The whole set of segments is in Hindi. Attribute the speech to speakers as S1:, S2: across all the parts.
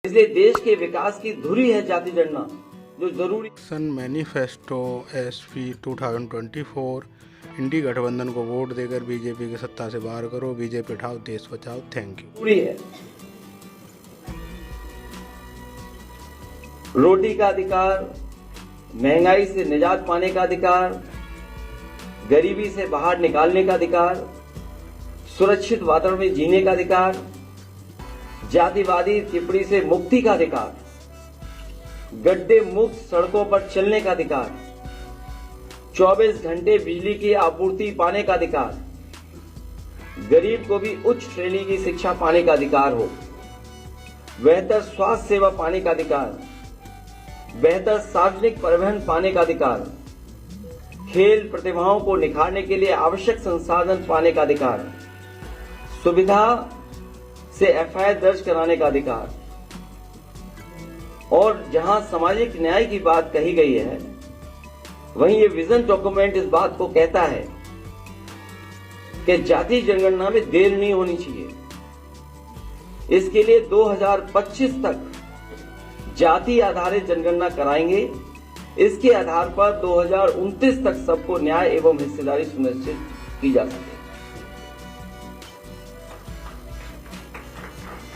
S1: इसलिए देश के विकास की धुरी है जाति जनगणना, जो जरूरी।
S2: मैनिफेस्टो एसपी 2024 इंडी गठबंधन को वोट देकर बीजेपी की सत्ता से बाहर करो, बीजेपी उठाओ, देश बचाओ। Thank you.
S1: जरूरी है। रोटी का अधिकार, महंगाई से निजात पाने का अधिकार, गरीबी से बाहर निकालने का अधिकार, सुरक्षित वातावरण में जीने का अधिकार, जातिवादी टिप्पणी से मुक्ति का अधिकार, गड्ढे मुक्त सड़कों पर चलने का अधिकार, 24 घंटे बिजली की आपूर्ति पाने का अधिकार, गरीब को भी उच्च श्रेणी की शिक्षा पाने का अधिकार हो, बेहतर स्वास्थ्य सेवा पाने का अधिकार, बेहतर सार्वजनिक परिवहन पाने का अधिकार, खेल प्रतिभाओं को निखारने के लिए आवश्यक संसाधन पाने का अधिकार, सुविधा से एफआईआर दर्ज कराने का अधिकार। और जहां सामाजिक न्याय की बात कही गई है, वहीं ये विजन डॉक्यूमेंट इस बात को कहता है कि जाति जनगणना में देर नहीं होनी चाहिए। इसके लिए 2025 तक जाति आधारित जनगणना कराएंगे। इसके आधार पर 2029 तक सबको न्याय एवं हिस्सेदारी सुनिश्चित की जा सके।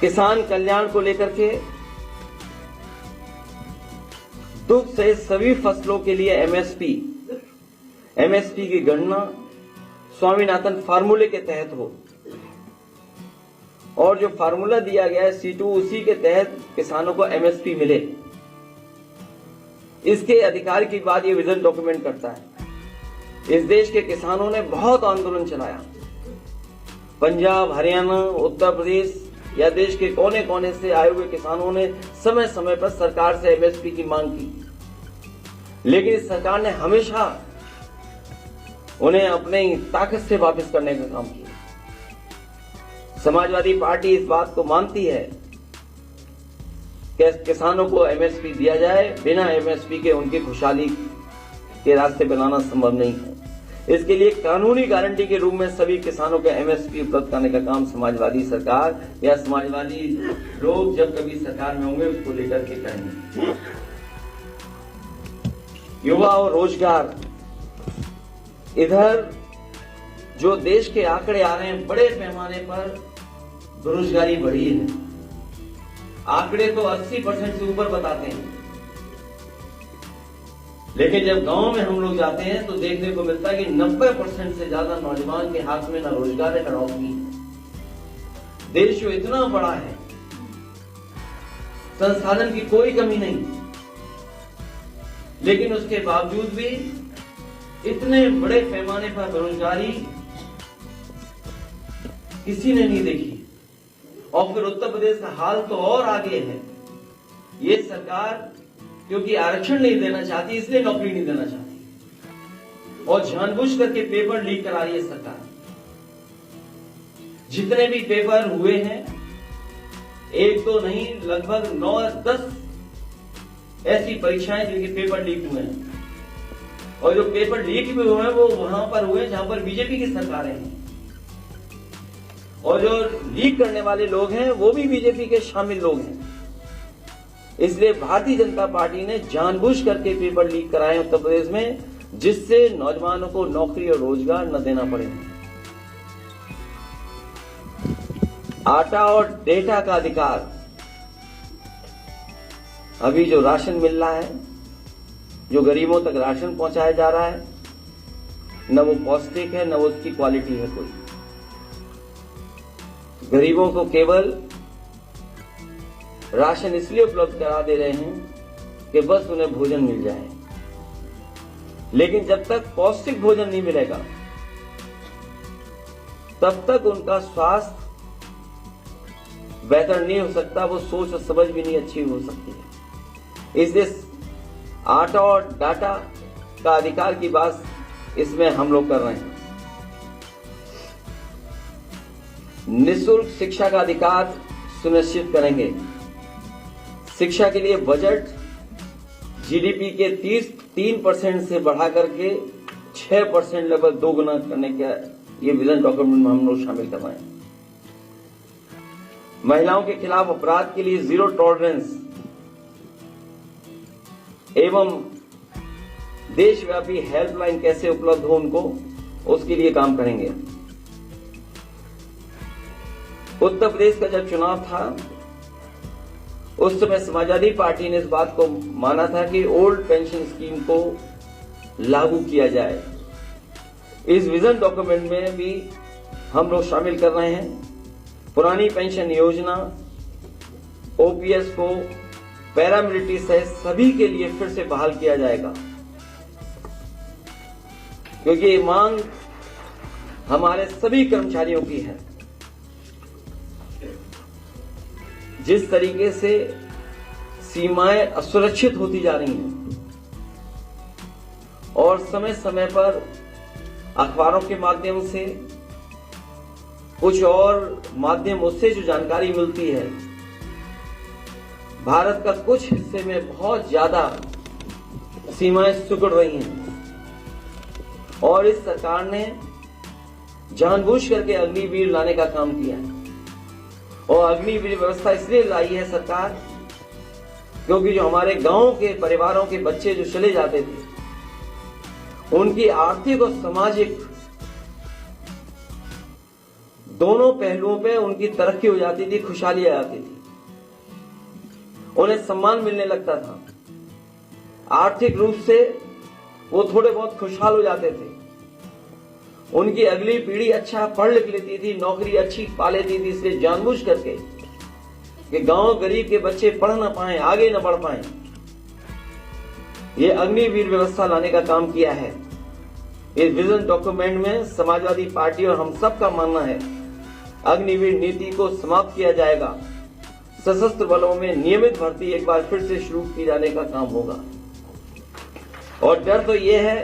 S1: किसान कल्याण को लेकर के दुग्ध सहित सभी फसलों के लिए एमएसपी की गणना स्वामीनाथन फार्मूले के तहत हो, और जो फार्मूला दिया गया है C2 उसी के तहत किसानों को एमएसपी मिले। इसके अधिकार की बात ये विजन डॉक्यूमेंट करता है। इस देश के किसानों ने बहुत आंदोलन चलाया। पंजाब, हरियाणा, उत्तर प्रदेश या देश के कोने कोने से आए हुए किसानों ने समय समय पर सरकार से एमएसपी की मांग की, लेकिन इस सरकार ने हमेशा उन्हें अपनी ताकत से वापस करने का काम किया। समाजवादी पार्टी इस बात को मानती है कि किसानों को एमएसपी दिया जाए। बिना एमएसपी के उनकी खुशहाली के रास्ते बनाना संभव नहीं है। इसके लिए कानूनी गारंटी के रूप में सभी किसानों को एमएसपी उपलब्ध कराने का काम समाजवादी सरकार या समाजवादी लोग जब कभी सरकार में होंगे उसको लेकर के करेंगे। युवा और रोजगार, इधर जो देश के आंकड़े आ रहे हैं, बड़े पैमाने पर बेरोजगारी बढ़ी है। आंकड़े तो 80% से ऊपर बताते हैं, लेकिन जब गांव में हम लोग जाते हैं तो देखने को मिलता है कि 90% से ज्यादा नौजवान के हाथ में न रोजगार है न नौकरी है। देश जो इतना बड़ा है, संसाधन की कोई कमी नहीं, लेकिन उसके बावजूद भी इतने बड़े पैमाने पर बेरोजगारी किसी ने नहीं देखी। और फिर उत्तर प्रदेश का हाल तो और आगे है। ये सरकार क्योंकि आरक्षण नहीं देना चाहती, इसलिए नौकरी नहीं देना चाहती, और जानबूझ करके पेपर लीक करा रही है सरकार। जितने भी पेपर हुए हैं, एक तो नहीं, लगभग 9-10 ऐसी परीक्षाएं जिनके पेपर लीक हुए हैं, और जो पेपर लीक भी हुए हैं वो वहां पर हुए जहां पर बीजेपी की सरकारें हैं, और जो लीक करने वाले लोग हैं वो भी बीजेपी के शामिल लोग हैं। इसलिए भारतीय जनता पार्टी ने जानबूझ करके पेपर लीक कराए उत्तर प्रदेश में, जिससे नौजवानों को नौकरी और रोजगार न देना पड़े। आटा और डेटा का अधिकार, अभी जो राशन मिल रहा है, जो गरीबों तक राशन पहुंचाया जा रहा है, न वो पौष्टिक है न वो उसकी क्वालिटी है कोई। गरीबों को केवल राशन इसलिए उपलब्ध करा दे रहे हैं कि बस उन्हें भोजन मिल जाए, लेकिन जब तक पौष्टिक भोजन नहीं मिलेगा तब तक उनका स्वास्थ्य बेहतर नहीं हो सकता, वो सोच और समझ भी नहीं अच्छी हो सकती है। इसलिए आटा और डाटा का अधिकार की बात इसमें हम लोग कर रहे हैं। निःशुल्क शिक्षा का अधिकार सुनिश्चित करेंगे। शिक्षा के लिए बजट जीडीपी के 3% से बढ़ा करके 6% लगभग दोगुना करने का ये विजन डॉक्यूमेंट में हम लोग शामिल करवाएं। महिलाओं के खिलाफ अपराध के लिए जीरो टॉलरेंस एवं देशव्यापी हेल्पलाइन कैसे उपलब्ध हो उनको, उसके लिए काम करेंगे। उत्तर प्रदेश का जब चुनाव था उस समय समाजवादी पार्टी ने इस बात को माना था कि ओल्ड पेंशन स्कीम को लागू किया जाए। इस विजन डॉक्यूमेंट में भी हम लोग शामिल कर रहे हैं। पुरानी पेंशन योजना ओपीएस को पैरामिलिट्री सहित सभी के लिए फिर से बहाल किया जाएगा, क्योंकि ये मांग हमारे सभी कर्मचारियों की है। जिस तरीके से सीमाएं असुरक्षित होती जा रही हैं और समय समय पर अखबारों के माध्यम से कुछ और माध्यम उससे जो जानकारी मिलती है, भारत का कुछ हिस्से में बहुत ज्यादा सीमाएं सिकुड़ रही हैं और इस सरकार ने जानबूझ करके अग्निवीर लाने का काम किया है। और अग्निवीर व्यवस्था इसलिए लाई है सरकार क्योंकि जो हमारे गांव के परिवारों के बच्चे जो चले जाते थे, उनकी आर्थिक और सामाजिक दोनों पहलुओं पे उनकी तरक्की हो जाती थी, खुशहाली आ जाती थी, उन्हें सम्मान मिलने लगता था, आर्थिक रूप से वो थोड़े बहुत खुशहाल हो जाते थे, उनकी अगली पीढ़ी अच्छा पढ़ लिख लेती थी, नौकरी अच्छी पा लेती थी। इसलिए जानबूझ करके कि गांव गरीब के बच्चे पढ़ ना पाए, आगे ना बढ़ पाए, ये अग्निवीर व्यवस्था लाने का काम किया है। इस विजन डॉक्यूमेंट में समाजवादी पार्टी और हम सब का मानना है अग्निवीर नीति को समाप्त किया जाएगा। सशस्त्र बलों में नियमित भर्ती एक बार फिर से शुरू की जाने का काम होगा। और डर तो ये है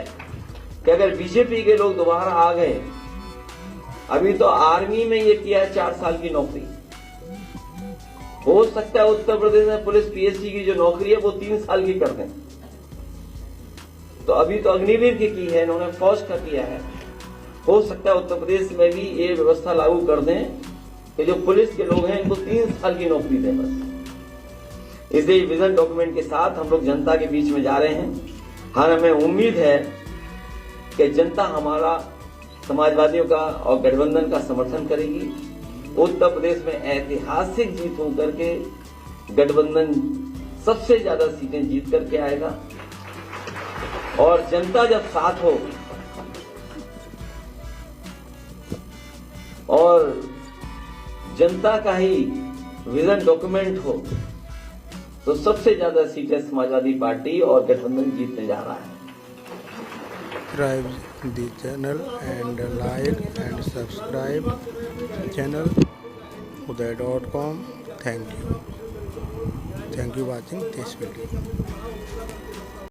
S1: कि अगर बीजेपी के लोग दोबारा आ गए, अभी तो आर्मी में ये किया है 4 साल की नौकरी, हो सकता है उत्तर प्रदेश में पुलिस पीएससी की जो नौकरी है वो 3 साल की कर दें। तो अभी तो अग्निवीर की है इन्होंने, फौज का किया है, हो सकता है उत्तर प्रदेश में भी ये व्यवस्था लागू कर दें कि जो पुलिस के लोग हैं इनको 3 साल की नौकरी दें बस। इसलिए विजन डॉक्यूमेंट के साथ हम लोग जनता के बीच में जा रहे हैं। हाँ, हमें उम्मीद है कि जनता हमारा समाजवादियों का और गठबंधन का समर्थन करेगी। उत्तर प्रदेश में ऐतिहासिक जीत होकर के गठबंधन सबसे ज्यादा सीटें जीत करके आएगा और जनता जब साथ हो और जनता का ही विजन डॉक्यूमेंट हो तो सबसे ज्यादा सीटें समाजवादी पार्टी और गठबंधन जीतने जा रहा है।
S2: Subscribe the channel and like and subscribe channel uday.com. Thank you watching this video.